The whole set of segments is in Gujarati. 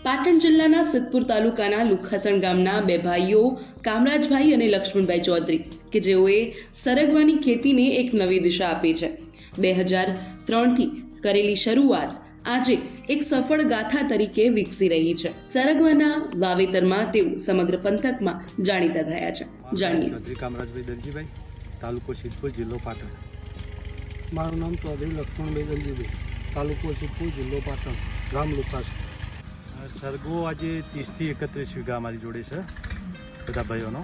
પાટણ જિલ્લાના સિદ્ધપુર તાલુકાના લુખાસણ ગામના બે ભાઈઓ કામરાજભાઈ અને લક્ષ્મણભાઈ ચૌધરી કે જેઓએ સરગવાની ખેતીને એક નવી દિશા આપી છે. 2003થી કરેલી શરૂઆત આજે એક સફળ ગાથા તરીકે વિકસી રહી છે. સરગવાના વાવેતરમાં તેઓ સમગ્ર પંથકમાં જાણીતા થયા છે. જાણીએ. ચૌધરી કામરાજભાઈ દલજીભાઈ, તાલુકો સિદ્ધપુર, જિલ્લો પાટણ. મારું નામ ચૌધરી લક્ષ્મણભાઈ દલજીભાઈ, તાલુકો સિદ્ધપુર, જિલ્લો પાટણ, ગામ લુખાસણ. સરગવો આજે 30થી 31 વીઘા અમારી જોડે છે બધા ભાઈઓનો.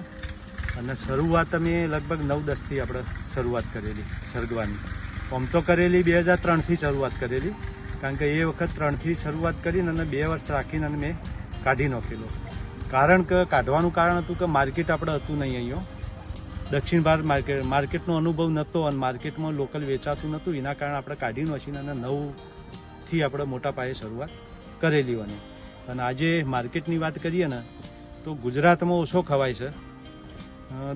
અને શરૂઆત અમે લગભગ 9-10થી આપણે શરૂઆત કરેલી સરગવાની. આમ તો કરેલી 2003થી શરૂઆત કરેલી, કારણ કે એ વખત 3થી શરૂઆત કરીને અને 2 વર્ષ રાખીને અને મેં કાઢી નાખેલો. કારણ કે કાઢવાનું કારણ હતું કે માર્કેટ આપણે હતું નહીં અહીંયા. દક્ષિણ ભારત માર્કેટનો અનુભવ નહોતો અને માર્કેટમાં લોકલ વેચાતું નહોતું. એના કારણે આપણે કાઢી નાખીને અને 9થી આપણે મોટા પાયે શરૂઆત કરેલી. અને આજે માર્કેટની વાત કરીએ ને તો ગુજરાતમાં ઓછો ખવાય છે,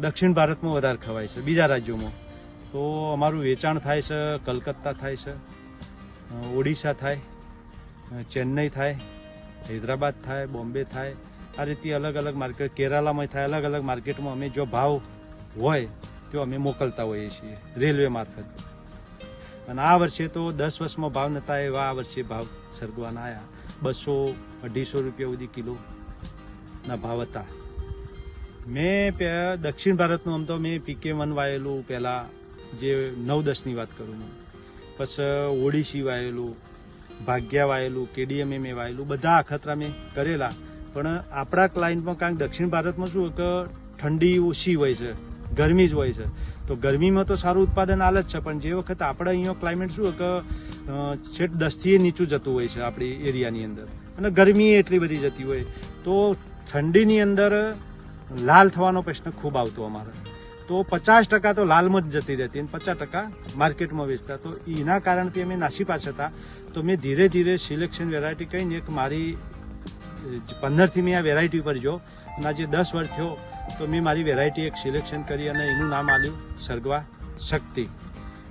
દક્ષિણ ભારતમાં વધારે ખવાય છે, બીજા રાજ્યોમાં. તો અમારું વેચાણ થાય છે, કલકત્તા થાય છે, ઓડિશા થાય, ચેન્નઈ થાય, હૈદરાબાદ થાય, બોમ્બે થાય. આ રીતે અલગ અલગ માર્કેટ, કેરાલામાં થાય, અલગ અલગ માર્કેટમાં અમે જો ભાવ હોય તો અમે મોકલતા હોઈએ છીએ રેલવે મારફત. અને આ વર્ષે તો 10 વર્ષમાં ભાવ નહોતા એવા આ વર્ષે ભાવ સરગવાના આવ્યા. 200-250 રૂપિયા સુધી કિલોના ભાવ હતા. મેં દક્ષિણ ભારતનું આમ તો મેં PK1 વાયેલું પહેલાં, જે 9-10ની વાત કરું હું. પછી ઓડિશી વાયેલું, ભાગ્યા વાયેલું, KDM મેં વાયેલું, બધા અખતરા મેં કરેલા. પણ આપણા ક્લાયન્ટમાં, કારણ કે દક્ષિણ ભારતમાં શું કે ઠંડી ઓછી હોય છે, ગરમી જ હોય છે. તો ગરમીમાં તો સારું ઉત્પાદન હાલ જ છે, પણ જે વખત આપણે અહીંયા ક્લાઇમેટ શું કે છેક 10થી નીચું જતું હોય છે આપણી એરિયાની અંદર, અને ગરમી એટલી બધી જતી હોય, તો ઠંડીની અંદર લાલ થવાનો પ્રશ્ન ખૂબ આવતો અમારે. તો 50% તો લાલમાં જ જતી રહેતી અને 50% માર્કેટમાં વેચતા. તો એના કારણથી અમે નાસીપાસ હતા. તો મેં ધીરે ધીરે સિલેક્શન વેરાયટી કહીને એક મારી 15થી મેં આ વેરાયટી પર જો, અને આજે 10 વર્ષ થયો તો મેં મારી વેરાયટી એક સિલેક્શન કરી અને એનું નામ આપ્યું સરગવા શક્તિ.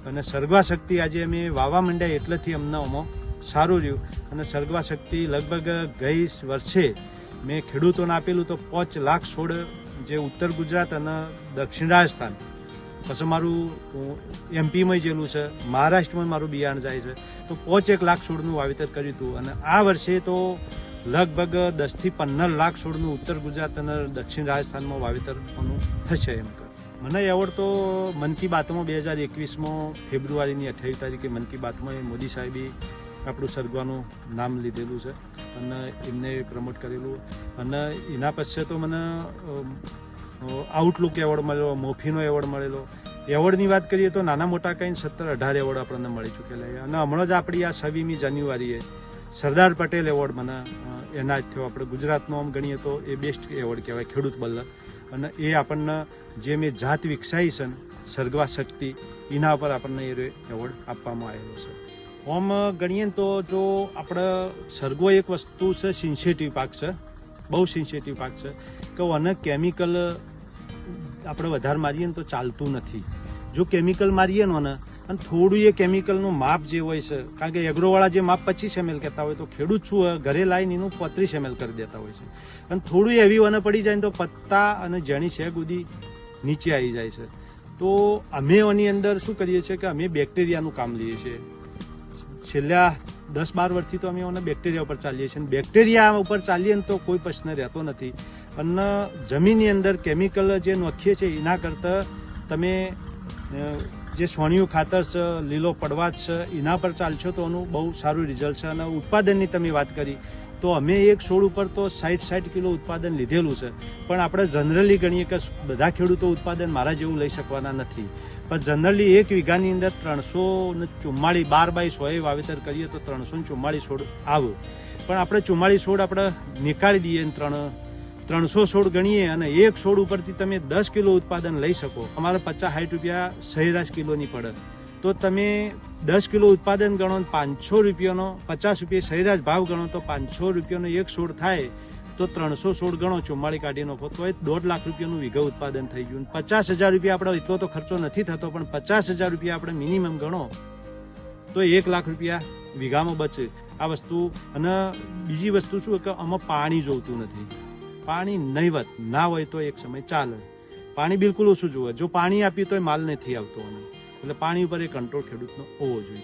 અને સરગવા શક્તિ આજે અમે વાવવા માંડ્યા એટલેથી અમને આમાં સારું રહ્યું. અને સરગવા શક્તિ લગભગ ગઈ વર્ષે મેં ખેડૂતોને આપેલું તો 5 લાખ છોડ, જે ઉત્તર ગુજરાત અને દક્ષિણ રાજસ્થાન, પછી મારું MPમાં જેલું છે, મહારાષ્ટ્રમાં મારું બિયારણ જાય છે, તો 5 લાખ છોડનું વાવેતર કર્યું હતું. અને આ વર્ષે તો લગભગ 10થી 15 લાખ છોડનું ઉત્તર ગુજરાત અને દક્ષિણ રાજસ્થાનમાં વાવેતર થશે. એમ મને એવોર્ડ તો મન કી બાતમાં 2021માં ફેબ્રુઆરીની 28 તારીખે મન કી બાતમાં મોદી સાહેબે આપણું સરગવાનું નામ લીધેલું છે અને એમને પ્રમોટ કરેલું. અને એના પછી તો મને આઉટલુક એવોર્ડ મળ્યો, મોફીનો એવોર્ડ મળેલો. એવોર્ડની વાત કરીએ તો નાના મોટા કંઈ 17-18 એવોર્ડ આપણને મળી ચૂકેલા. અને હમણાં જ આપણી આ 26મી જાન્યુઆરીએ સરદાર પટેલ એવોર્ડ મને એનાયત થયો. આપણે ગુજરાતનો આમ ગણીએ તો એ બેસ્ટ એવોર્ડ કહેવાય, ખેડૂત બલ્લર. અને એ આપણને જે મેં જાત વિકસાવી છે ને સરગવા શક્તિ, એના પર આપણને એ એવોર્ડ આપવામાં આવેલો છે. આમ ગણીએ તો જો આપણે સરગવો એક વસ્તુ છે, સિન્સેટિવ પાક છે, બહુ સિન્સેટિવ પાક છે, કે આને કેમિકલ આપણે વધારે મારીએ ને તો ચાલતું નથી. જો કેમિકલ મારીએ ને અને થોડું એ કેમિકલનું માપ જે હોય છે, કારણ કે એગ્રોવાળા જે માપ 25 ml કહેતા હોય, તો ખેડૂત શું ઘરે લાવીને એનું 35 ml કરી દેતા હોય છે. અને થોડું એવી વને પડી જાય ને તો પત્તા અને જણી શેગ સુધી નીચે આવી જાય છે. તો અમે એની અંદર શું કરીએ છીએ કે અમે બેક્ટેરિયાનું કામ લઈએ છીએ. છેલ્લા 10-12 વર્ષથી તો અમે એને બેક્ટેરિયા ઉપર ચાલીએ છીએ. બેક્ટેરિયા ઉપર ચાલીએ ને તો કોઈ પ્રશ્ન રહેતો નથી. અને જમીનની અંદર કેમિકલ જે નાખીએ છીએ એના કરતાં તમે જે સોણિયું ખાતર છે, લીલો પડવાશ છે, એના પર ચાલશો તો એનું બહુ સારું રિઝલ્ટ છે. અને ઉત્પાદનની તમે વાત કરી તો અમે એક છોડ ઉપર તો 60 કિલો ઉત્પાદન લીધેલું છે. પણ આપણે જનરલી ગણીએ કે બધા ખેડૂતો ઉત્પાદન મારા જેવું લઈ શકવાના નથી. પણ જનરલી એક વીઘાની અંદર 344 12/100 વાવેતર કરીએ તો 344 છોડ આવે. પણ આપણે 44 છોડ આપણે નીકાળી દઈએ, 300 છોડ ગણીએ અને એક છોડ ઉપરથી તમે 10 કિલો ઉત્પાદન લઈ શકો. અમારે 50-60 રૂપિયા સરેરાશ કિલોની પડે. તો તમે 10 કિલો ઉત્પાદન ગણો, 500 રૂપિયાનો, 50 રૂપિયા સરેરાશ ભાવ ગણો તો 500 રૂપિયાનો એક છોડ થાય. તો 300 છોડ ગણો, 44 કાઢી નાખો તો એ 1.5 લાખ રૂપિયાનું વીઘા ઉત્પાદન થઈ ગયું. 50,000 રૂપિયા આપણે એટલો તો ખર્ચો નથી થતો, પણ 50,000 રૂપિયા આપણે મિનિમમ ગણો તો 1 લાખ રૂપિયા વીઘામાં બચે આ વસ્તુ. અને બીજી વસ્તુ શું કે આમાં પાણી જોઈતું નથી. પાણી નહીવત ના હોય તો એક સમય ચાલે, પાણી બિલકુલ ઓછું જોવે. જો પાણી આપીએ તો માલ નથી આવતો. એટલે પાણી ઉપર એ કંટ્રોલ ખેડૂતનો હોવો જોઈએ.